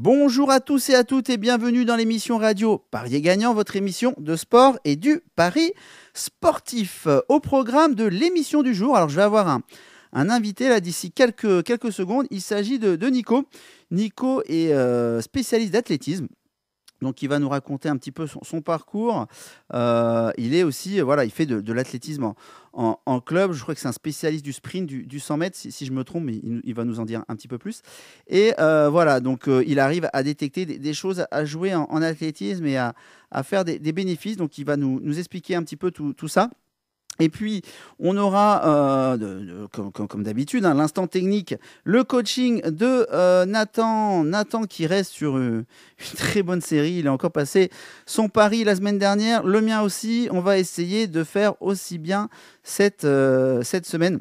Bonjour à tous et à toutes et bienvenue dans l'émission radio Parier Gagnant, votre émission de sport et du pari sportif. Au programme de l'émission du jour, alors je vais avoir un invité là d'ici quelques secondes. Il s'agit de Nico. Nico est spécialiste d'athlétisme. Donc, il va nous raconter un petit peu son parcours. Il est aussi, voilà, il fait de l'athlétisme en club. Je crois que c'est un spécialiste du sprint, du 100 mètres, si je me trompe, mais il va nous en dire un petit peu plus. Et voilà, donc il arrive à détecter des choses à jouer en athlétisme et à faire des bénéfices. Donc, il va nous expliquer un petit peu tout ça. Et puis, on aura, comme d'habitude, l'instant technique, le coaching de Nathan. Nathan qui reste sur une très bonne série. Il a encore passé son pari la semaine dernière, le mien aussi. On va essayer de faire aussi bien cette semaine.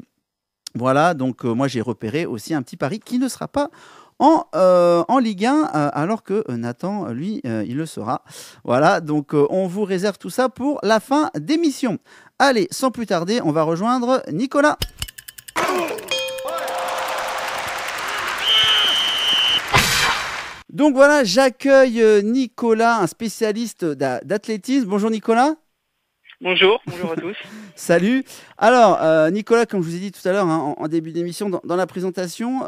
Voilà, donc moi j'ai repéré aussi un petit pari qui ne sera pas en Ligue 1, alors que Nathan, lui, il le sera. Voilà, donc on vous réserve tout ça pour la fin d'émission. Allez, sans plus tarder, on va rejoindre Nicolas. Donc voilà, j'accueille Nicolas, un spécialiste d'athlétisme. Bonjour Nicolas. Bonjour à tous. Salut. Alors, Nicolas, comme je vous ai dit tout à l'heure en début d'émission, dans la présentation,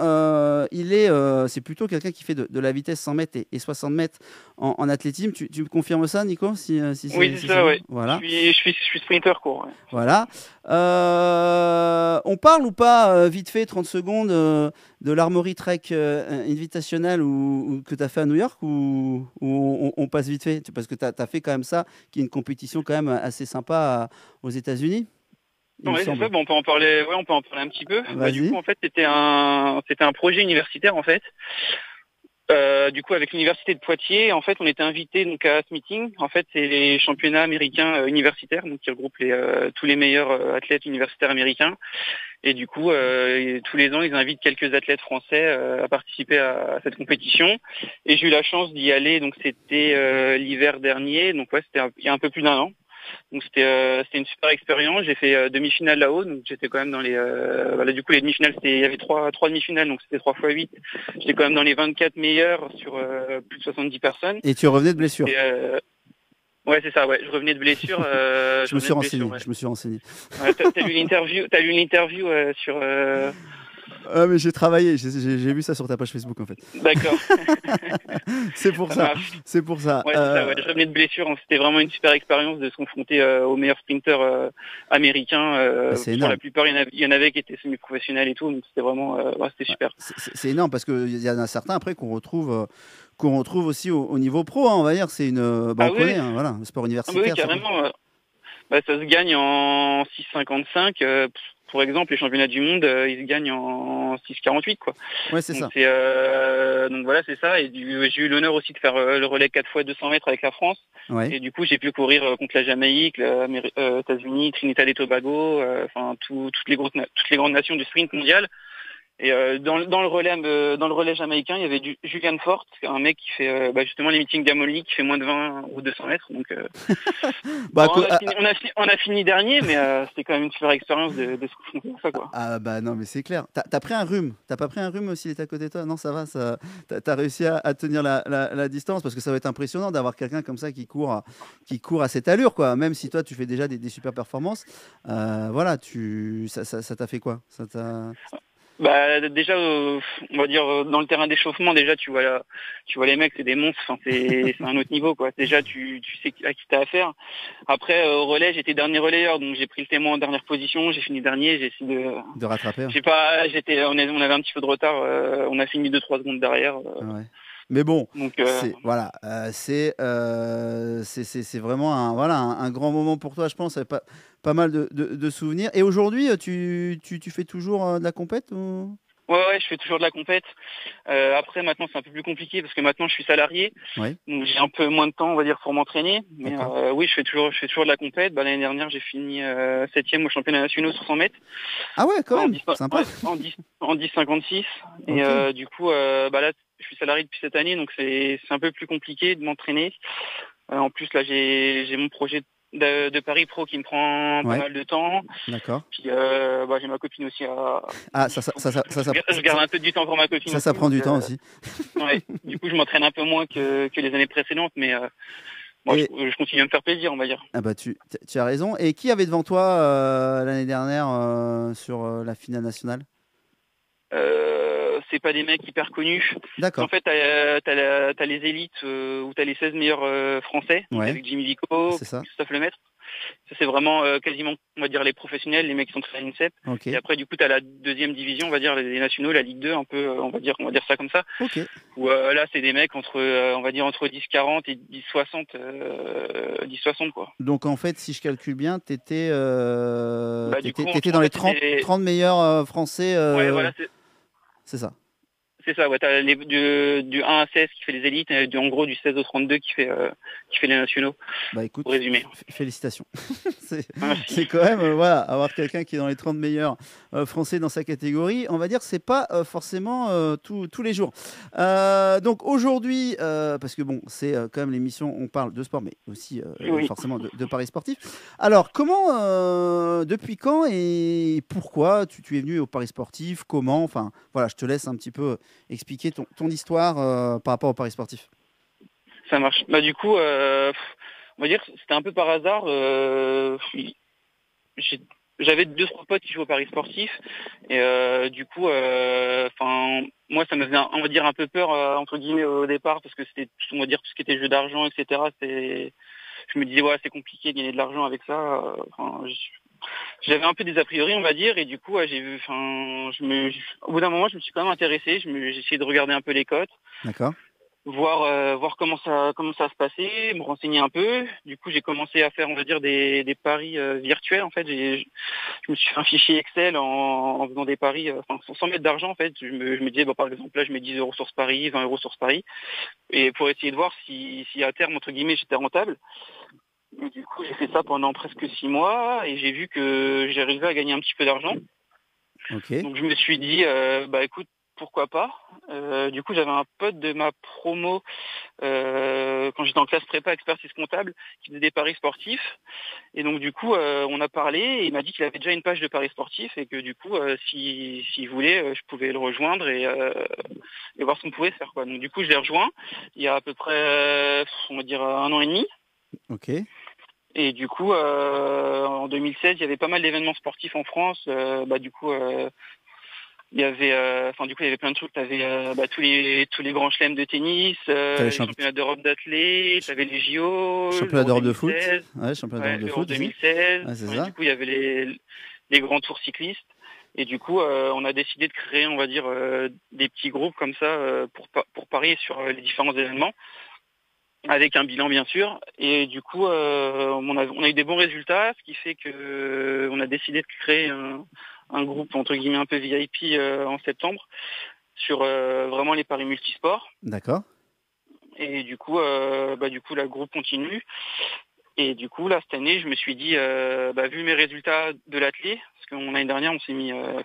c'est plutôt quelqu'un qui fait de la vitesse 100 mètres et 60 mètres en athlétisme. Tu me confirmes ça, Nico Oui, c'est ça, ouais. Voilà. Je suis sprinter court. Ouais. Voilà. On parle ou pas, vite fait, 30 secondes, de l'Armory Trek Invitational que tu as fait à New York ou on passe vite fait? Parce que tu as fait quand même ça, qui est une compétition quand même assez sympa aux États-Unis. Ouais, c'est ça, on peut en parler, on peut en parler un petit peu. Du coup, en fait, c'était un projet universitaire, en fait. Du coup, avec l'université de Poitiers, en fait, on était invité donc à ce meeting. En fait, c'est les championnats américains universitaires, donc qui regroupent tous les meilleurs athlètes universitaires américains. Et du coup, tous les ans, ils invitent quelques athlètes français à participer à cette compétition. Et j'ai eu la chance d'y aller. Donc, c'était l'hiver dernier. Donc, ouais, c'était il y a un peu plus d'un an. Donc c'était une super expérience. J'ai fait demi-finale là-haut, donc j'étais quand même dans les voilà, du coup les demi-finales, il y avait trois demi-finales, donc c'était 3 fois 8. J'étais quand même dans les 24 meilleurs sur plus de 70 personnes. Et tu revenais de blessure. Ouais, c'est ça, ouais, je revenais de blessure. Je me suis renseigné. Ouais, t'as lu l'interview sur Ah, mais j'ai travaillé, j'ai vu ça sur ta page Facebook en fait. D'accord. C'est pour ça. C'est pour ça. Ouais, c'est ça, ouais. Je revenais de blessure. C'était vraiment une super expérience de se confronter aux meilleurs sprinters américains. C'est pour énorme. la plupart, il y en avait qui étaient semi-professionnels et tout. Donc c'était vraiment, c'était super. C'est énorme parce qu'il y en a certains après qu'on retrouve aussi au niveau pro. On va dire, c'est une. On connaît, voilà, le sport universitaire. Oui, carrément. Ça se gagne en 6,55. Pour exemple, les championnats du monde, ils se gagnent en 6,48, quoi. Ouais, c'est ça. Donc voilà, c'est ça. Et j'ai eu l'honneur aussi de faire le relais 4 fois 200 mètres avec la France. Ouais. Et du coup, j'ai pu courir contre la Jamaïque, les États-Unis, Trinidad et Tobago, toutes les grandes nations du sprint mondial. Et dans le relais jamaïcain, il y avait Julian Fort, un mec qui fait justement les meetings d'Amoli, qui fait moins de 20 ou 200 mètres. Donc, on a fini dernier, mais c'était quand même une super expérience de se confronter à ça, quoi. Ah bah non, mais c'est clair. T'as pris un rhume. T'as pas pris un rhume aussi, il est à côté de toi? Non, ça va. T'as réussi à tenir la distance parce que ça va être impressionnant d'avoir quelqu'un comme ça qui court à cette allure, quoi. Même si toi tu fais déjà des super performances, voilà, ça t'a fait quoi? Déjà, on va dire dans le terrain d'échauffement, déjà tu vois les mecs, c'est des monstres. Enfin, c'est un autre niveau, quoi. Déjà, tu sais à qui t'as affaire. Après, au relais, j'étais dernier relayeur, donc j'ai pris le témoin en dernière position. J'ai fini dernier. J'ai essayé de rattraper. On avait un petit peu de retard. On a fini 2-3 secondes derrière. Ouais. Mais bon, donc, c'est vraiment un grand moment pour toi, je pense. Pas mal de souvenirs. Et aujourd'hui, tu fais toujours de la compète ou... Ouais, je fais toujours de la compète. Après, maintenant, c'est un peu plus compliqué parce que maintenant, je suis salarié. Ouais. Donc, j'ai un peu moins de temps, on va dire, pour m'entraîner. Mais oui, je fais toujours de la compète. L'année dernière, j'ai fini 7e au championnat national sur 100 mètres. Ah ouais, quand même, sympa. En 10,56. Et du coup, là, je suis salarié depuis cette année, donc c'est un peu plus compliqué de m'entraîner. En plus, là, j'ai mon projet de Paris Pro qui me prend pas mal de temps. D'accord. Puis j'ai ma copine aussi à... Je garde un peu du temps pour ma copine. Ça prend du temps aussi. Ouais, du coup, je m'entraîne un peu moins que les années précédentes, mais je continue à me faire plaisir, on va dire. Ah bah tu as raison. Et qui avait devant toi l'année dernière sur la finale nationale? C'est pas des mecs hyper connus. D'accord. En fait, t'as les élites où t'as les 16 meilleurs français, avec Jimmy Vico, Christophe Lemaître. Ça, c'est vraiment quasiment, on va dire, les professionnels, les mecs qui sont très à l'INSEP. Okay. Et après, du coup, tu as la deuxième division, on va dire, les nationaux, la Ligue 2, un peu, on va dire ça comme ça. Okay. Où là, c'est des mecs entre 10-40 et 10-60, 10-60, quoi. Donc, en fait, si je calcule bien, t'étais dans les 30 meilleurs français. Ouais, voilà, c'est ça. C'est ça, ouais, t'as du 1 à 16 qui fait les élites, et en gros du 16 au 32 qui fait les nationaux. Bah écoute, pour résumer. Félicitations. c'est quand même, avoir quelqu'un qui est dans les 30 meilleurs français dans sa catégorie, on va dire, c'est pas forcément tous les jours. Donc aujourd'hui, parce que bon, c'est quand même l'émission, on parle de sport, mais aussi forcément de paris sportifs. Alors, comment, depuis quand et pourquoi tu es venu au paris sportif? Comment? Enfin, voilà, je te laisse un petit peu expliquer ton histoire par rapport au paris sportif. Ça marche. Bah du coup, on va dire c'était un peu par hasard. J'avais 2-3 potes qui jouaient au paris sportif et du coup, moi ça me faisait, on va dire, un peu peur entre guillemets au départ parce que c'était, on va dire, tout ce qui était jeu d'argent, etc. Je me disais c'est compliqué de gagner de l'argent avec ça. J'avais un peu des a priori, on va dire, et du coup, j'ai vu, au bout d'un moment, je me suis quand même intéressé. J'ai essayé de regarder un peu les cotes. D'accord. Voir comment ça se passait, me renseigner un peu. Du coup, j'ai commencé à faire, on va dire, des paris virtuels. En fait, je me suis fait un fichier Excel en faisant des paris, sans mettre d'argent. En fait, je me disais, par exemple, là, je mets 10 euros sur ce pari, 20 euros sur ce pari, et pour essayer de voir si à terme, entre guillemets, j'étais rentable. Et du coup, j'ai fait ça pendant presque 6 mois et j'ai vu que j'arrivais à gagner un petit peu d'argent. Okay. Donc je me suis dit, écoute, pourquoi pas. Du coup, j'avais un pote de ma promo quand j'étais en classe prépa expertise comptable qui faisait des paris sportifs. Et donc du coup, on a parlé et il m'a dit qu'il avait déjà une page de paris sportifs et que du coup, s'il voulait, je pouvais le rejoindre et voir ce qu'on pouvait faire, quoi. Donc du coup, je l'ai rejoint il y a à peu près, on va dire, 1 an et demi. Ok. Et du coup, en 2016, il y avait pas mal d'événements sportifs en France. Il y avait plein de trucs. T'avais tous les grands chelems de tennis, les championnats d'Europe d'athlètes, t'avais les JO, championnat d'Europe de foot, championnat d'Europe de foot 2016. Du coup, il y avait les grands tours cyclistes. Et du coup, on a décidé de créer, on va dire, des petits groupes comme ça pour parier sur les différents événements, avec un bilan bien sûr. Et du coup, on a eu des bons résultats, ce qui fait que on a décidé de créer un groupe entre guillemets un peu VIP en septembre sur vraiment les paris multisports. D'accord. Et du coup, le groupe continue. Et du coup, là, cette année, je me suis dit, vu mes résultats de l'athlé, parce que l'année dernière,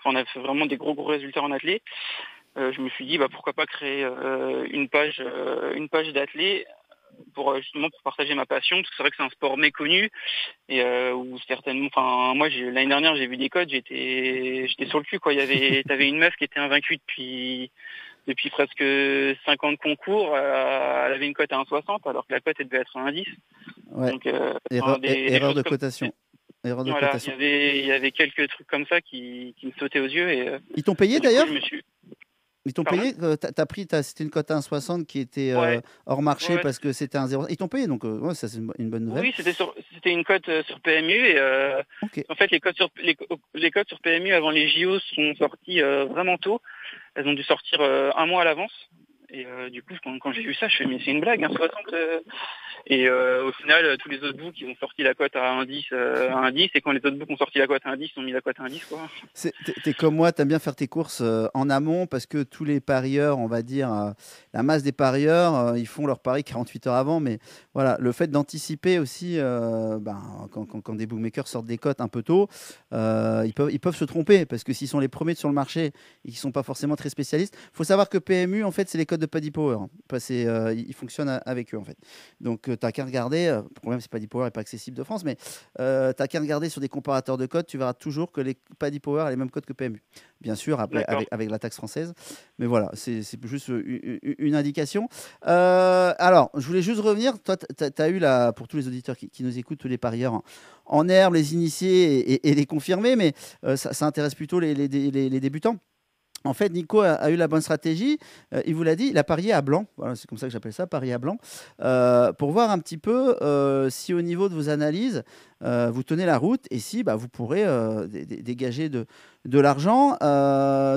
on a fait vraiment des gros résultats en athlé. Je me suis dit, pourquoi pas créer une page d'athlé pour partager ma passion, parce que c'est vrai que c'est un sport méconnu et où certainement, moi l'année dernière j'ai vu des codes, j'étais sur le cul, quoi. T'avais une meuf qui était invaincue depuis presque 50 concours, elle avait une cote à 1,60 alors que la cote elle devait être à 1,10. Ouais. Donc erreur de cotation. Voilà, il y avait quelques trucs comme ça qui me sautaient aux yeux et ils t'ont payé d'ailleurs. Ils t'ont Pardon? payé, c'était une cote à 1,60 qui était hors marché parce que c'était un 0. Ils t'ont payé, donc ça c'est une bonne nouvelle. Oui, c'était une cote sur PMU et okay. En fait les cotes sur PMU avant les JO sont sorties vraiment tôt. Elles ont dû sortir 1 mois à l'avance. Et du coup, quand j'ai vu ça, je me suis dit, mais c'est une blague, 60. Et au final, tous les autres books, ils ont sorti la cote à 1,10, et quand les autres books ont sorti la cote à 1,10, ils ont mis la cote à 1,10, quoi. T'es comme moi, t'aimes bien faire tes courses en amont parce que tous les parieurs, on va dire, la masse des parieurs, ils font leurs paris 48 heures avant. Mais voilà, le fait d'anticiper aussi, quand des bookmakers sortent des cotes un peu tôt, ils peuvent se tromper parce que s'ils sont les premiers sur le marché et qu'ils ne sont pas forcément très spécialistes. Il faut savoir que PMU, en fait, c'est les cotes de Paddy Power. Ils fonctionnent avec eux en fait. Donc tu n'as qu'à regarder. Le problème, c'est que Paddy Power n'est pas accessible de France, mais tu n'as qu'à regarder sur des comparateurs de codes. Tu verras toujours que les Paddy Power a les mêmes codes que PMU. Bien sûr, après, avec la taxe française. Mais voilà, c'est juste une indication. Alors, je voulais juste revenir. Toi, tu as eu, pour tous les auditeurs qui nous écoutent, tous les parieurs en herbe, les initiés et les confirmés, mais ça intéresse plutôt les débutants. En fait, Nico a eu la bonne stratégie. Il vous l'a dit, il a parié à blanc. Voilà, c'est comme ça que j'appelle ça, parier à blanc. Pour voir un petit peu si au niveau de vos analyses, vous tenez la route et si vous pourrez dégager de l'argent.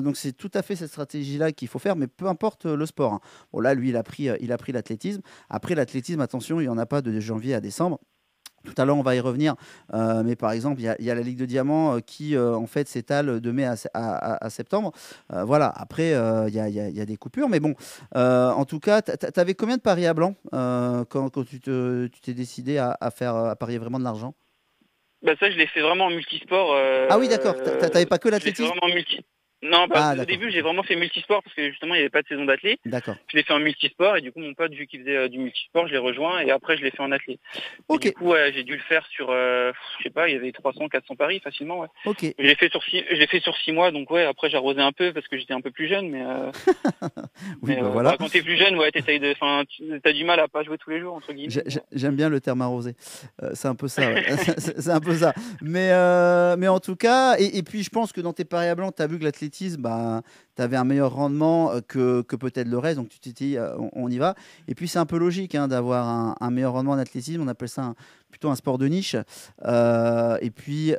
Donc, c'est tout à fait cette stratégie-là qu'il faut faire, mais peu importe le sport. Hein. Bon, là, lui, il a pris l'athlétisme. Après, l'athlétisme, attention, il n'y en a pas de janvier à décembre. Tout à l'heure, on va y revenir. Mais par exemple, il y a la Ligue de Diamants qui, en fait, s'étale de mai à septembre. Voilà. Après, il y a des coupures. Mais bon, en tout cas, tu avais combien de paris à blanc quand tu t'es décidé à parier vraiment de l'argent? Ça, je l'ai fait vraiment en multisport. Ah oui, d'accord. Tu n'avais pas que l'athlétisme? Je l'ai fait vraiment en multi. Non, au début, j'ai vraiment fait multisport parce que justement, il n'y avait pas de saison d'athlète. D'accord. Je l'ai fait en multisport et du coup, mon pote, vu qu'il faisait du multisport, je l'ai rejoint et après, je l'ai fait en athlète. Ok. Du coup, j'ai dû le faire sur, je sais pas, il y avait 300, 400 paris facilement. Ouais. Ok. Je l'ai fait sur 6 mois, donc ouais. Après, j'ai arrosé un peu parce que j'étais un peu plus jeune, mais. Oui, voilà. Quand t'es plus jeune, ouais, t'as du mal à pas jouer tous les jours entre guillemets. J'aime bien le terme arrosé. C'est un peu ça. Ouais. C'est un peu ça. Mais en tout cas, et puis je pense que dans tes paris à blanc, tu as vu que l'athlétisme, tu avais un meilleur rendement que peut-être le reste. Donc tu t'es dit, on y va. Et puis c'est un peu logique d'avoir un meilleur rendement en athlétisme. On appelle ça plutôt un sport de niche. Et puis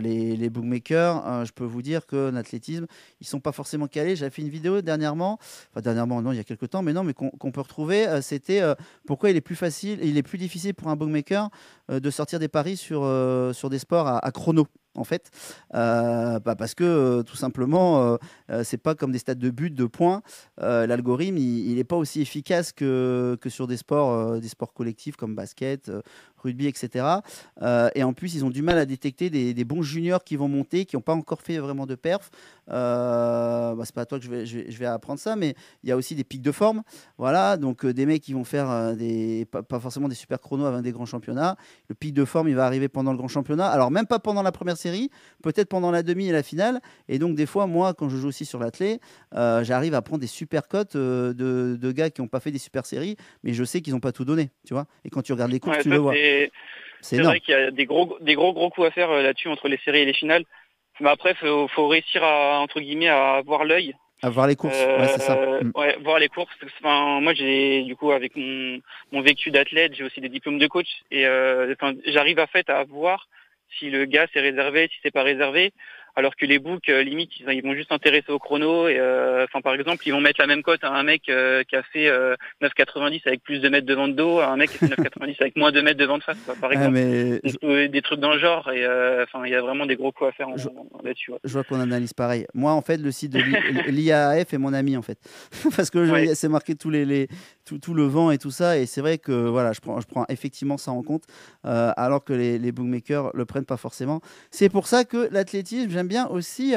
les bookmakers, je peux vous dire que l'athlétisme, ils sont pas forcément calés. J'avais fait une vidéo dernièrement, non, il y a quelques temps, mais qu'on peut retrouver. C'était pourquoi il est plus difficile pour un bookmaker de sortir des paris sur des sports à chrono. En fait, parce que tout simplement, c'est pas comme des stades de but, de points. L'algorithme, il n'est pas aussi efficace que sur des sports collectifs comme basket, rugby, etc. Et en plus, ils ont du mal à détecter des bons juniors qui vont monter, qui n'ont pas encore fait vraiment de perf. C'est pas à toi que je vais apprendre ça, mais il y a aussi des pics de forme. Voilà, donc des mecs qui vont faire pas forcément des super chronos avec des grands championnats. Le pic de forme, il va arriver pendant le grand championnat. Alors, même pas pendant la première série, peut-être pendant la demi et la finale. Et donc, des fois, moi, quand je joue aussi sur l'athlé, j'arrive à prendre des super cotes de gars qui n'ont pas fait des super séries, mais je sais qu'ils n'ont pas tout donné, tu vois. Et quand tu regardes les courses, tu le vois. C'est vrai qu'il y a des gros coups à faire là-dessus entre les séries et les finales. Mais après, faut réussir à, entre guillemets, à avoir l'œil. À voir les courses, ouais, c'est ça. Ouais, voir les courses. Enfin, moi, j'ai du coup avec mon vécu d'athlète, j'ai aussi des diplômes de coach et j'arrive à voir si le gars s'est réservé, si c'est pas réservé. Alors que les books, limite, ils vont juste s'intéresser au chrono. Et par exemple, ils vont mettre la même cote à un mec qui a fait 9,90 avec plus de mètres de vent de dos, à un mec qui a fait 9,90 avec moins de mètres de vent de face, par exemple. Des trucs dans le genre. Et il y a vraiment des gros coups à faire là-dessus. Ouais. Je vois qu'on analyse pareil. Moi, en fait, le site de l'IAAF est mon ami, en fait. Parce que c'est marqué tout le vent et tout ça. Et c'est vrai que voilà, je prends effectivement ça en compte, alors que les bookmakers le prennent pas forcément. C'est pour ça que l'athlétisme, j'aime bien aussi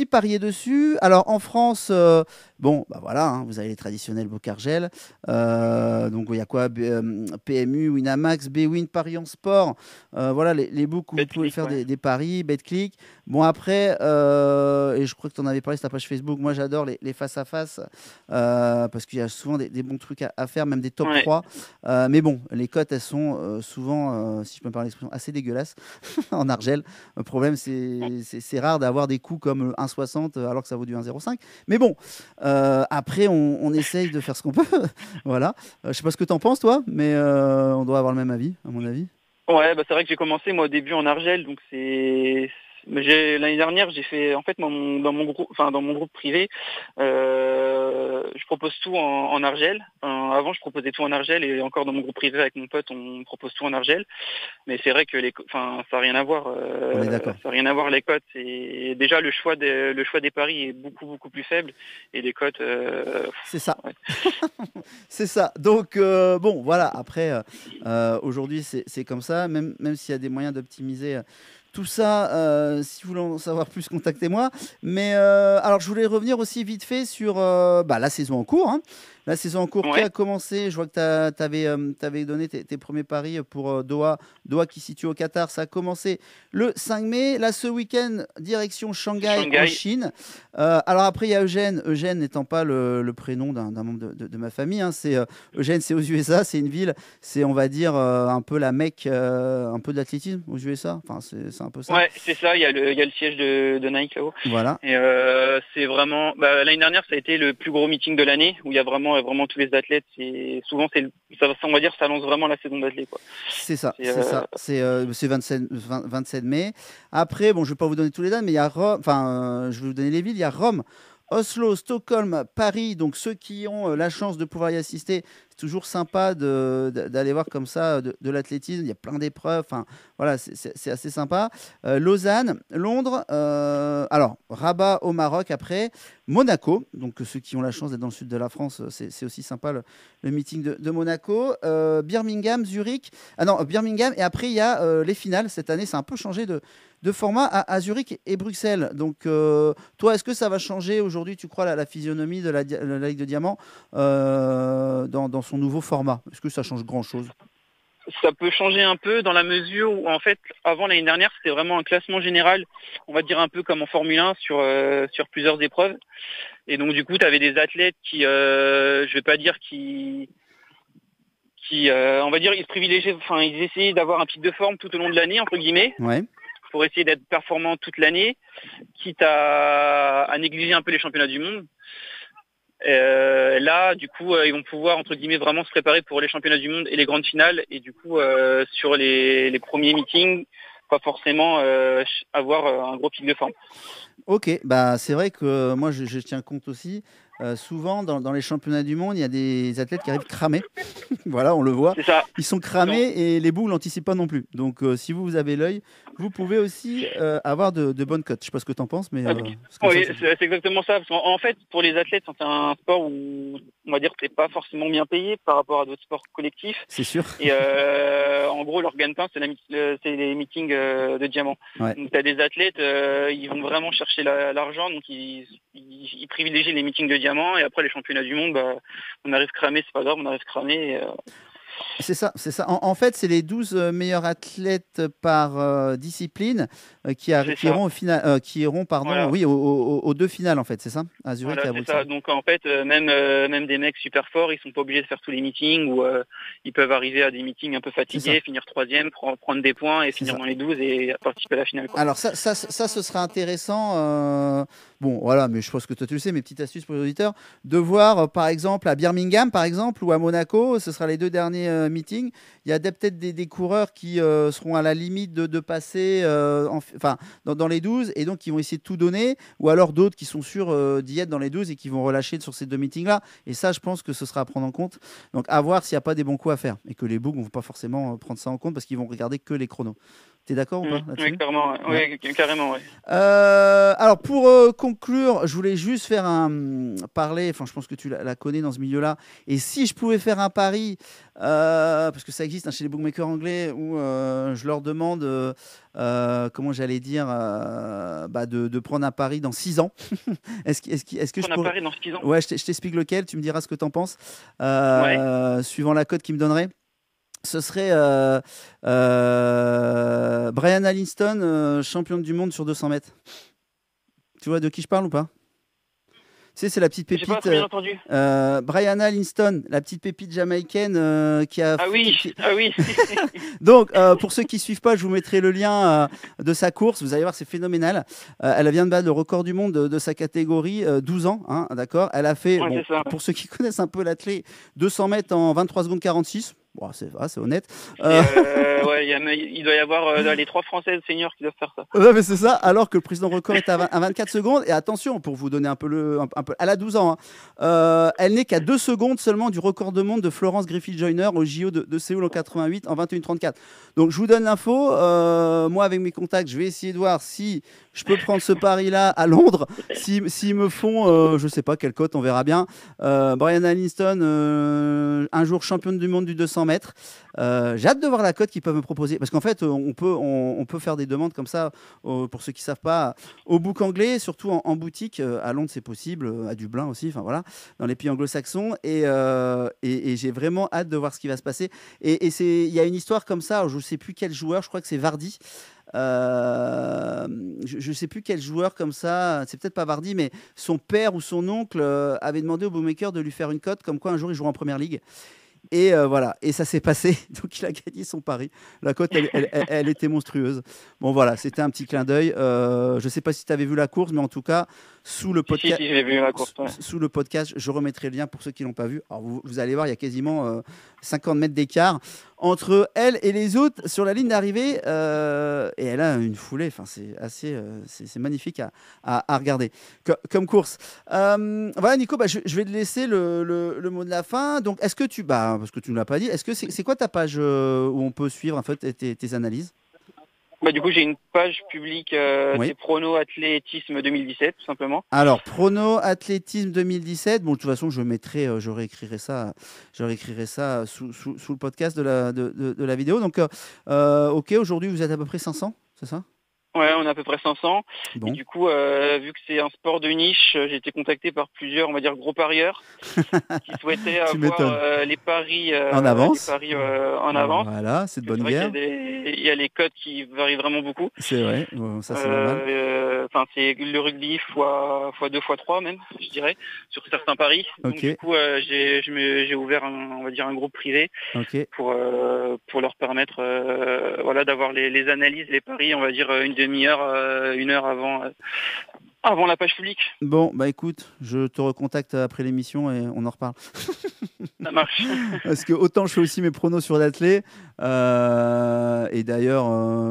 parier dessus. Alors en France, voilà, vous avez les traditionnels Bocargel. Donc il y a quoi, PMU, Winamax, Bwin, Paris en sport. Voilà les books où vous pouvez faire des paris, BetClick. Bon après, et je crois que tu en avais parlé sur ta page Facebook. Moi j'adore les face à face parce qu'il y a souvent des bons trucs à faire, même des top 3. Mais bon, les cotes elles sont souvent, si je peux me parler l'expression, assez dégueulasses en argel. Le problème c'est rare d'avoir des coups comme 1,60 alors que ça vaut du 1,05. Mais bon, après, on essaye de faire ce qu'on peut. Voilà. Je sais pas ce que tu en penses, toi, mais on doit avoir le même avis, à mon avis. Ouais, c'est vrai que j'ai commencé, moi, au début en argel. Donc, l'année dernière, j'ai fait, en fait, dans mon groupe privé, je propose tout en argel. Avant, je proposais tout en argel et encore dans mon groupe privé avec mon pote, on propose tout en argel. Mais c'est vrai que ça n'a rien à voir. On est d'accord. Ça n'a rien à voir les cotes. Et déjà, le choix des paris est beaucoup, beaucoup plus faible. Et les cotes. C'est ça. Ouais. C'est ça. Donc, voilà. Après, aujourd'hui, c'est comme ça. Même s'il y a des moyens d'optimiser Tout ça, si vous voulez en savoir plus, contactez-moi. Mais alors, je voulais revenir aussi vite fait sur la saison en cours. Hein. La saison en cours qui a commencé, je vois que tu avais donné tes premiers paris pour Doha qui se situe au Qatar. Ça a commencé le 5 mai. Là, ce week-end, direction Shanghai. En Chine. Alors après, il y a Eugène. Eugène n'étant pas le prénom d'un membre de ma famille. Hein. Eugène, c'est aux USA. C'est une ville. C'est, on va dire, un peu la Mecque, un peu d'athlétisme aux USA. Enfin, c'est un peu ça. Ouais, c'est ça. Il y a le siège de Nike là-haut. Voilà. Et c'est vraiment... l'année dernière, ça a été le plus gros meeting de l'année où il y a vraiment tous les athlètes. Souvent, on va dire, ça lance vraiment la saison d'athlètes. C'est ça. C'est 27 mai. Après, bon, je vais pas vous donner tous les dates, mais il y a Rome. Je vais vous donner les villes. Il y a Rome, Oslo, Stockholm, Paris. Donc ceux qui ont la chance de pouvoir y assister, c'est toujours sympa d'aller voir comme ça de l'athlétisme. Il y a plein d'épreuves. Enfin, voilà, c'est assez sympa. Lausanne, Londres. Alors Rabat au Maroc après. Monaco. Donc ceux qui ont la chance d'être dans le sud de la France, c'est aussi sympa le meeting de Monaco. Birmingham, Zurich. Ah non, Birmingham. Et après il y a les finales. Cette année, c'est un peu changé de format à Zurich et Bruxelles. Donc, toi, est-ce que ça va changer aujourd'hui, tu crois, la physionomie de la Ligue de Diamant dans son nouveau format? Est-ce que ça change grand-chose? Ça peut changer un peu dans la mesure où, en fait, avant l'année dernière, c'était vraiment un classement général, on va dire un peu comme en Formule 1 sur plusieurs épreuves. Et donc, du coup, tu avais des athlètes qui, je vais pas dire qui on va dire, ils se privilégiaient, ils essayaient d'avoir un pic de forme tout au long de l'année, entre guillemets. Ouais. Pour essayer d'être performant toute l'année, quitte à négliger un peu les championnats du monde. Là, du coup, ils vont pouvoir, entre guillemets, vraiment se préparer pour les championnats du monde et les grandes finales. Et du coup, sur les premiers meetings, pas forcément avoir un gros pic de forme. Ok, c'est vrai que moi, je tiens compte aussi. Souvent, dans les championnats du monde, il y a des athlètes qui arrivent cramés. Voilà, on le voit. C'est ça. Ils sont cramés et les boules n'anticipent pas non plus. Donc, si vous avez l'œil, vous pouvez aussi avoir de bonnes cotes. Je ne sais pas ce que tu en penses, mais... oui, c'est exactement ça. Parce qu'en fait, pour les athlètes, c'est un sport où, on va dire, tu n'es pas forcément bien payé par rapport à d'autres sports collectifs. C'est sûr. Et en gros, leur gagne-pain, c'est les meetings de diamant. Ouais. Donc, tu as des athlètes, ils vont vraiment chercher l'argent. Donc, ils privilégient les meetings de diamant. Et après, les championnats du monde, on arrive cramé, c'est pas grave, on arrive cramé. C'est ça. En fait, c'est les 12 meilleurs athlètes par discipline qui iront voilà. aux deux finales, en fait, c'est ça, à Zurich et à Bruxelles. C'est ça. Donc en fait, même des mecs super forts, ils sont pas obligés de faire tous les meetings ou ils peuvent arriver à des meetings un peu fatigués, finir troisième, prendre des points et finir dans les 12 et participer à la finale. Alors ça, ce sera intéressant. Bon, voilà, mais je pense que toi tu le sais, mes petites astuces pour les auditeurs, de voir par exemple à Birmingham, par exemple, ou à Monaco, ce sera les deux derniers meetings. Il y a peut-être des coureurs qui seront à la limite de passer dans les 12 et donc qui vont essayer de tout donner, ou alors d'autres qui sont sûrs d'y être dans les 12 et qui vont relâcher sur ces deux meetings-là. Et ça, je pense que ce sera à prendre en compte. Donc à voir s'il n'y a pas des bons coups à faire et que les books ne vont pas forcément prendre ça en compte parce qu'ils vont regarder que les chronos. T'es d'accord ou pas là-dessus? Oui, clairement. Ouais. Oui, carrément. Ouais. Alors, pour conclure, je voulais juste faire parler, je pense que tu la connais dans ce milieu-là, et si je pouvais faire un pari, parce que ça existe chez les bookmakers anglais, où je leur demande, comment j'allais dire, de prendre un pari dans 6 ans. Est-ce que prendre un pari dans 6 ans? Ouais, je t'explique lequel, tu me diras ce que tu en penses, suivant la cote qu'ils me donneraient. Ce serait Brianna Linston, championne du monde sur 200 mètres. Tu vois de qui je parle ou pas? Tu sais, c'est la petite pépite. J'ai pas très bien entendu. Brianna Linston, la petite pépite jamaïcaine qui a. Ah oui. Donc, pour ceux qui suivent pas, je vous mettrai le lien de sa course. Vous allez voir, c'est phénoménal. Elle vient de battre le record du monde de sa catégorie, 12 ans, hein, d'accord. Elle a fait, pour ceux qui connaissent un peu l'athlète, 200 mètres en 23 secondes 46. Bon, c'est honnête. Il doit y avoir les 3 Françaises seniors qui doivent faire ça. Ouais, mais c'est ça. Alors que le président record est à 24 secondes. Et attention, pour vous donner un peu elle a 12 ans. Hein. Elle n'est qu'à 2 secondes seulement du record de monde de Florence Griffith-Joyner au JO de Séoul en 88 en 21h34. Donc je vous donne l'info. Moi, avec mes contacts, je vais essayer de voir si je peux prendre ce pari-là à Londres. S'ils me font, je sais pas quelle cote, on verra bien. Brianna Linston, un jour championne du monde du 200 100 mètres. J'ai hâte de voir la cote qu'ils peuvent me proposer. Parce qu'en fait, on peut faire des demandes comme ça, pour ceux qui ne savent pas, au book anglais, surtout en boutique. À Londres, c'est possible, à Dublin aussi, enfin voilà, dans les pays anglo-saxons. Et j'ai vraiment hâte de voir ce qui va se passer. Et il y a une histoire comme ça, je ne sais plus quel joueur, je crois que c'est Vardy. Je ne sais plus quel joueur comme ça, c'est peut-être pas Vardy, mais son père ou son oncle avait demandé au bookmaker de lui faire une cote comme quoi un jour il jouera en première ligue. Et voilà, et ça s'est passé, donc il a gagné son pari. La cote, elle était monstrueuse. Bon voilà, c'était un petit clin d'œil. Je ne sais pas si tu avais vu la course, mais en tout cas, sous le podcast, si, j'ai vu la course, ouais. Sous le podcast, je remettrai le lien pour ceux qui l'ont pas vu. Alors vous allez voir, il y a quasiment 50 mètres d'écart entre elle et les autres sur la ligne d'arrivée, et elle a une foulée. Enfin, c'est assez, c'est magnifique à regarder comme course. Voilà, Nico, je vais te laisser le mot de la fin. Donc, est-ce que parce que tu ne l'as pas dit, est-ce que c'est quoi ta page où on peut suivre en fait tes analyses? Du coup, j'ai une page publique, c'est Prono Athlétisme 2017, tout simplement. Alors, Prono Athlétisme 2017, bon, de toute façon, je réécrirai ça sous le podcast de la vidéo. Donc, ok, aujourd'hui, vous êtes à peu près 500, c'est ça? Ouais, on est à peu près 500. Bon. Et du coup, vu que c'est un sport de niche, j'ai été contacté par plusieurs, on va dire, gros parieurs qui souhaitaient avoir les paris en avance. En avance. Voilà, c'est de bonne guerre. Il y a les cotes qui varient vraiment beaucoup. C'est vrai, ça c'est normal. C'est le rugby fois 2, fois 3 même, je dirais, sur certains paris. Donc du coup, j'ai ouvert un groupe privé pour leur permettre d'avoir les analyses, les paris, on va dire une demi-heure, 1 heure avant la page publique. Bon, écoute, je te recontacte après l'émission et on en reparle. Ça marche. Parce que autant je fais aussi mes pronos sur l'athlé, et d'ailleurs,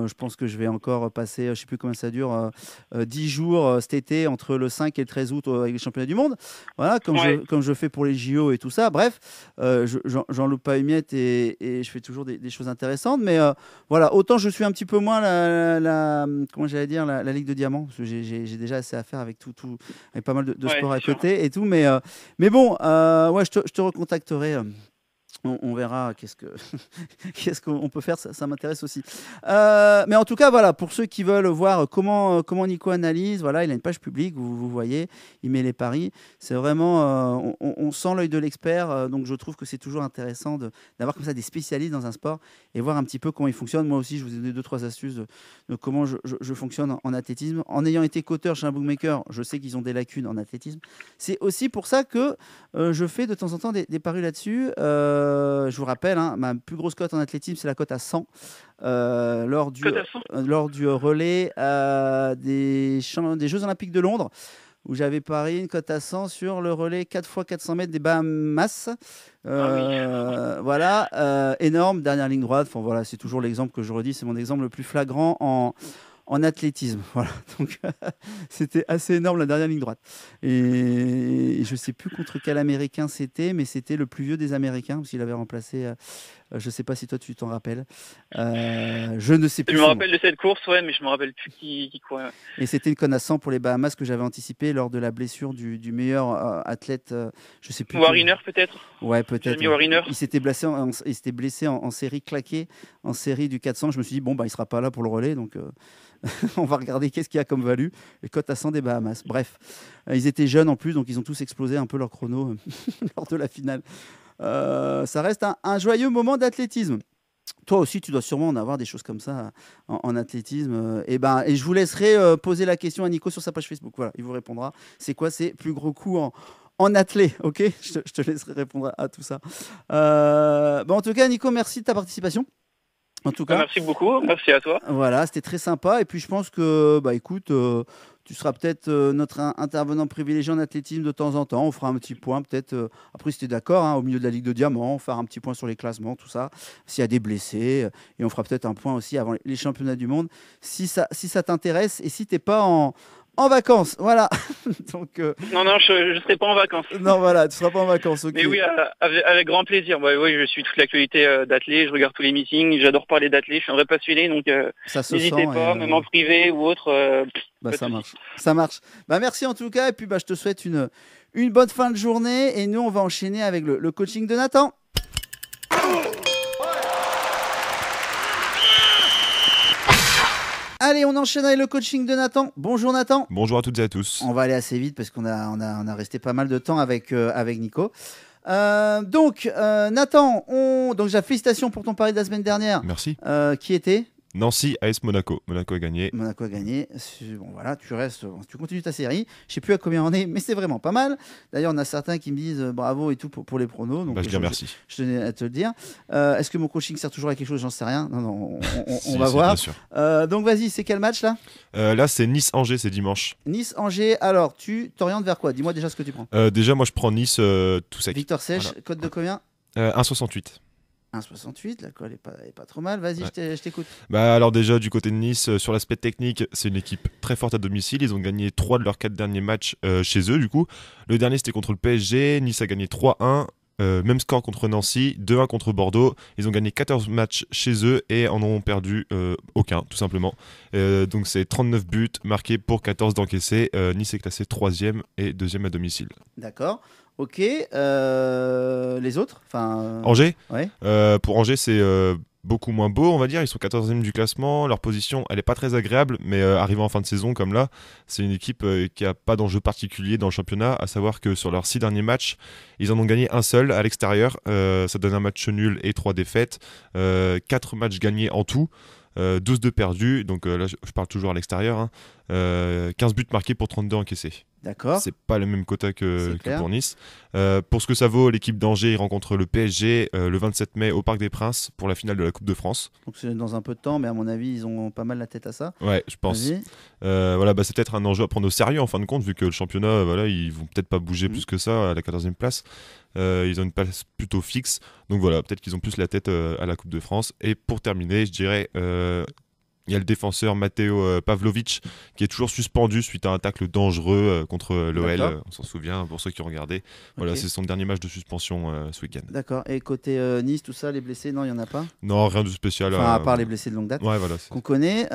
je pense que je vais encore passer, je ne sais plus combien ça dure, 10 jours cet été, entre le 5 et le 13 août avec les championnats du monde. Voilà, comme je fais pour les JO et tout ça. Bref, j'en loupe pas une miette et je fais toujours des choses intéressantes. Mais voilà, autant je suis un petit peu moins la Ligue de Diamant, parce que j'ai déjà assez à faire avec avec pas mal de sports à côté et tout. Mais bon, je te recontacterai. On verra qu'est-ce qu'on peut faire, ça m'intéresse aussi. Mais en tout cas, voilà, pour ceux qui veulent voir comment Nico analyse, voilà, il a une page publique, vous voyez, il met les paris. C'est vraiment, on sent l'œil de l'expert, donc je trouve que c'est toujours intéressant d'avoir comme ça des spécialistes dans un sport et voir un petit peu comment ils fonctionnent. Moi aussi, je vous ai donné 2-3 astuces de comment je fonctionne en athlétisme. En ayant été coteur chez un bookmaker, je sais qu'ils ont des lacunes en athlétisme. C'est aussi pour ça que je fais de temps en temps des paris là-dessus. Je vous rappelle, ma plus grosse cote en athlétisme, c'est la cote à 100. Lors du relais des Jeux Olympiques de Londres, où j'avais parié une cote à 100 sur le relais 4x400 mètres des Bahamas. Voilà, énorme, dernière ligne droite. Enfin, voilà, c'est toujours l'exemple que je redis, c'est mon exemple le plus flagrant en athlétisme. Voilà. Donc, c'était assez énorme la dernière ligne droite. Et je ne sais plus contre quel Américain c'était, mais c'était le plus vieux des Américains, parce qu'il avait remplacé... je ne sais pas si toi, tu t'en rappelles. Je ne sais plus. Je me rappelle de cette course, mais je ne me rappelle plus qui courait. Ouais. Et c'était une conne à 100 pour les Bahamas que j'avais anticipé lors de la blessure du meilleur athlète. Je sais plus. Wariner, peut-être. Ouais, peut-être. Wariner. Il s'était blessé en série claquée, en série du 400. Je me suis dit, bon, il ne sera pas là pour le relais, donc on va regarder qu'est-ce qu'il y a comme value. Les cotes à 100 des Bahamas. Bref, ils étaient jeunes en plus, donc ils ont tous explosé un peu leur chrono lors de la finale. Ça reste un joyeux moment d'athlétisme. Toi aussi, tu dois sûrement en avoir des choses comme ça en athlétisme. Et je vous laisserai poser la question à Nico sur sa page Facebook. Voilà, il vous répondra. C'est quoi ses plus gros coups en athlé? Ok, je te laisserai répondre à tout ça. En tout cas, Nico, merci de ta participation. En tout cas, merci beaucoup, merci à toi. Voilà, c'était très sympa. Et puis je pense que, écoute, tu seras peut-être notre intervenant privilégié en athlétisme de temps en temps. On fera un petit point, peut-être, après si tu es d'accord, au milieu de la Ligue de Diamant, on fera un petit point sur les classements, tout ça, s'il y a des blessés. Et on fera peut-être un point aussi avant les championnats du monde, si ça t'intéresse et si tu n'es pas en vacances, voilà. Donc, Non, je ne serai pas en vacances. Non, voilà, tu ne seras pas en vacances, ok. Mais oui, avec grand plaisir. Oui, je suis toute l'actualité d'athlé, je regarde tous les meetings, j'adore parler d'athlé, je suis un vrai passionné, donc n'hésitez pas, même en privé ou autre. Ça marche. Merci en tout cas, et puis je te souhaite une bonne fin de journée, et nous, on va enchaîner avec le coaching de Nathan. Allez, on enchaîne avec le coaching de Nathan. Bonjour Nathan. Bonjour à toutes et à tous. On va aller assez vite parce qu'on a resté pas mal de temps avec Nico. Donc Nathan, déjà félicitations pour ton pari de la semaine dernière. Merci. Qui était Nancy, AS Monaco. Monaco a gagné. Monaco a gagné. Bon, voilà, tu continues ta série. Je sais plus à combien on est, mais c'est vraiment pas mal. D'ailleurs, on a certains qui me disent bravo et tout pour les pronos. Donc, je dis merci. Je tenais à te le dire. Est-ce que mon coaching sert toujours à quelque chose? J'en sais rien. Non, on va voir. Bien sûr. Donc, vas-y, c'est quel match là? Là, c'est Nice-Angers, c'est dimanche. Nice-Angers. Alors, tu t'orientes vers quoi? Dis-moi déjà ce que tu prends. Déjà, moi, je prends Nice tout sec. Victor Sèche, voilà. Cote de combien? 1,68. 1,68, la colle est pas trop mal. Vas-y, ouais. Je t'écoute. Alors déjà, du côté de Nice, sur l'aspect technique, c'est une équipe très forte à domicile. Ils ont gagné 3 de leurs 4 derniers matchs chez eux, du coup. Le dernier, c'était contre le PSG. Nice a gagné 3-1. Même score contre Nancy, 2-1 contre Bordeaux. Ils ont gagné 14 matchs chez eux et en ont perdu aucun, tout simplement. Donc c'est 39 buts marqués pour 14 d'encaissés. Nice est classé 3e et 2e à domicile. D'accord. Ok, les autres Angers, ouais. Pour Angers, c'est beaucoup moins beau, on va dire. Ils sont 14e du classement. Leur position, elle n'est pas très agréable, mais arrivant en fin de saison, comme là, c'est une équipe qui n'a pas d'enjeu particulier dans le championnat, à savoir que sur leurs 6 derniers matchs, ils en ont gagné un seul à l'extérieur. Ça donne un match nul et 3 défaites. 4 matchs gagnés en tout. 12 de perdus, donc là je parle toujours à l'extérieur, hein. 15 buts marqués pour 32 encaissés. D'accord. C'est pas le même quota que pour Nice. Pour ce que ça vaut, l'équipe d'Angers rencontre le PSG le 27 mai au Parc des Princes pour la finale de la Coupe de France. Donc c'est dans un peu de temps, mais à mon avis, ils ont pas mal la tête à ça. Ouais, je pense. C'est peut-être un enjeu à prendre au sérieux en fin de compte, vu que le championnat, ils vont peut-être pas bouger plus que ça à la 14e place. Ils ont une place plutôt fixe. Donc voilà, peut-être qu'ils ont plus la tête à la Coupe de France. Et pour terminer, je dirais... il y a le défenseur Matteo Pavlovic qui est toujours suspendu suite à un tacle dangereux contre l'OL. On s'en souvient pour ceux qui ont regardé. Voilà, c'est son dernier match de suspension ce week-end. D'accord. Et côté Nice, tout ça, les blessés, non, il n'y en a pas? Non, rien de spécial. À part les blessés de longue date qu'on connaît.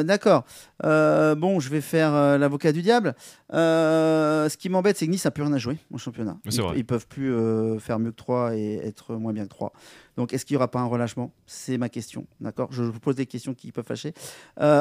D'accord. Bon, je vais faire l'avocat du diable. Ce qui m'embête, c'est que Nice n'a plus rien à jouer en championnat. Ils ne peuvent plus faire mieux que 3 et être moins bien que 3. Donc, est-ce qu'il n'y aura pas un relâchement? C'est ma question. D'accord. Je vous pose des questions qui peuvent fâcher.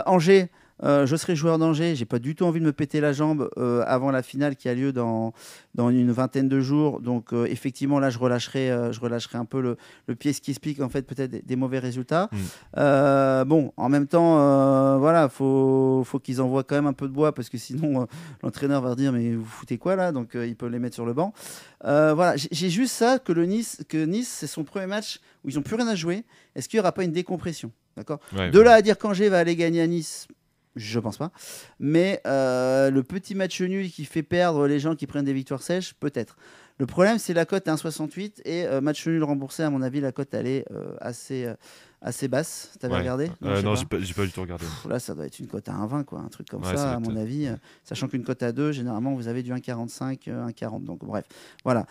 Angers, je serai joueur d'Angers. J'ai pas du tout envie de me péter la jambe avant la finale qui a lieu dans une vingtaine de jours. Donc, effectivement, là, je relâcherai un peu le pied, ce qui explique en fait peut-être des mauvais résultats. Bon, en même temps, voilà, faut qu'ils envoient quand même un peu de bois parce que sinon, l'entraîneur va dire mais vous foutez quoi là? Donc, ils peuvent les mettre sur le banc. Voilà, j'ai juste ça que Nice, c'est son premier match où ils n'ont plus rien à jouer. Est-ce qu'il n'y aura pas une décompression? D'accord. De là à dire qu'Angers va aller gagner à Nice, je pense pas. Mais le petit match nul qui fait perdre les gens qui prennent des victoires sèches, peut-être. Le problème, c'est la cote à 1,68 et match nul remboursé, à mon avis, la cote elle est assez basse. T'avais regardé? Non, j'ai pas du tout regardé. Là, ça doit être une cote à 1,20, quoi, un truc comme ça, à mon avis. Sachant qu'une cote à 2, généralement, vous avez du 1,45, 1,40. Donc, bref, voilà.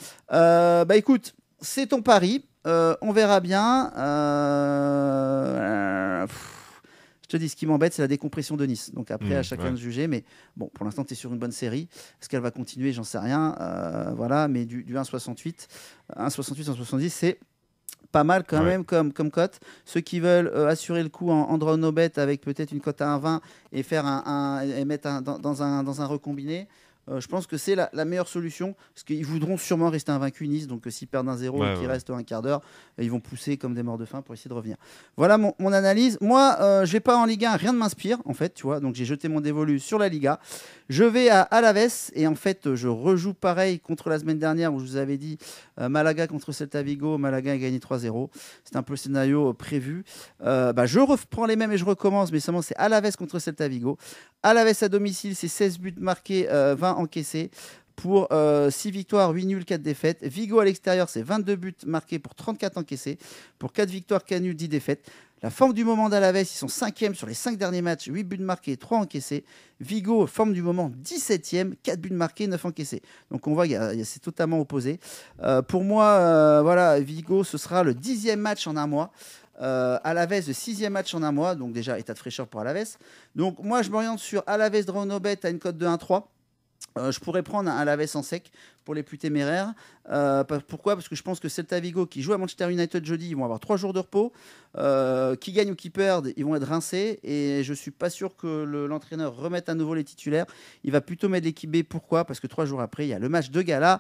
Écoute, c'est ton pari. On verra bien. Je te dis, ce qui m'embête, c'est la décompression de Nice. Donc après, à chacun de juger. Mais bon, pour l'instant, tu es sur une bonne série. Est-ce qu'elle va continuer? J'en sais rien. Voilà, mais du 1,68, 1,70, c'est pas mal quand même comme cote. Ceux qui veulent assurer le coup en draw no bet avec peut-être une cote à 1,20 et faire et mettre dans un recombiné. Je pense que c'est la meilleure solution parce qu'ils voudront sûrement rester invaincus Nice, donc s'ils perdent 1-0 et qu'il reste un quart d'heure, ils vont pousser comme des morts de faim pour essayer de revenir. Voilà mon analyse. Moi, je vais pas en Ligue 1, rien ne m'inspire en fait, tu vois, donc j'ai jeté mon dévolu sur la Liga. Je vais à Alaves et en fait je rejoue pareil contre la semaine dernière où je vous avais dit Malaga contre Celta Vigo. Malaga a gagné 3-0. C'est un peu le scénario prévu. Je reprends les mêmes et je recommence, mais seulement c'est Alaves contre Celta Vigo. Alaves à domicile, c'est 16 buts marqués, 20 encaissés. Pour 6 victoires, 8 nuls, 4 défaites. Vigo à l'extérieur, c'est 22 buts marqués pour 34 encaissés. Pour 4 victoires, 4 nuls, 10 défaites. La forme du moment d'Alaves, ils sont 5e sur les 5 derniers matchs, 8 buts marqués, 3 encaissés. Vigo, forme du moment, 17e, 4 buts marqués, 9 encaissés. Donc on voit, c'est totalement opposé. Pour moi, Vigo, ce sera le 10e match en un mois. Alaves, le 6e match en un mois. Donc déjà, état de fraîcheur pour Alaves. Donc moi, je m'oriente sur Alaves Draw No Bet à une cote de 1,3. Je pourrais prendre un Alaves en sec pour les plus téméraires. Pourquoi ? Parce que je pense que Celta Vigo, qui joue à Manchester United jeudi, ils vont avoir 3 jours de repos. Qui gagnent ou qui perdent, ils vont être rincés. Et je ne suis pas sûr que l'entraîneur remette à nouveau les titulaires. Il va plutôt mettre l'équipe B. Pourquoi ? Parce que 3 jours après, il y a le match de gala.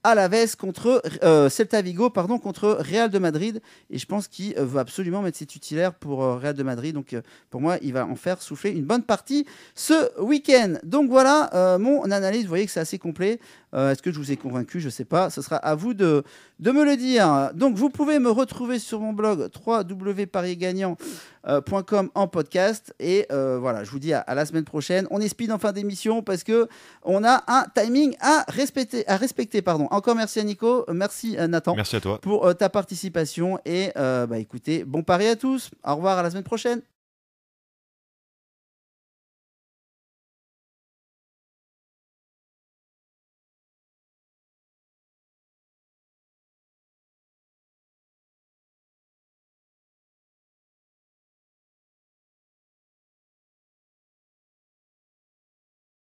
Alaves contre Celta Vigo, contre Real de Madrid, et je pense qu'il va absolument mettre ses titulaires pour Real de Madrid. Donc pour moi, il va en faire souffler une bonne partie ce week-end. Donc voilà mon analyse. Vous voyez que c'est assez complet. Est-ce que je vous ai convaincu ? Je ne sais pas. Ce sera à vous de me le dire. Donc vous pouvez me retrouver sur mon blog www.pariesgagnant.com en podcast. Et voilà, je vous dis à la semaine prochaine. On est speed en fin d'émission parce que on a un timing à respecter. Encore merci à Nico, merci à Nathan. Merci à toi pour ta participation. Et écoutez, bon pari à tous. Au revoir, à la semaine prochaine.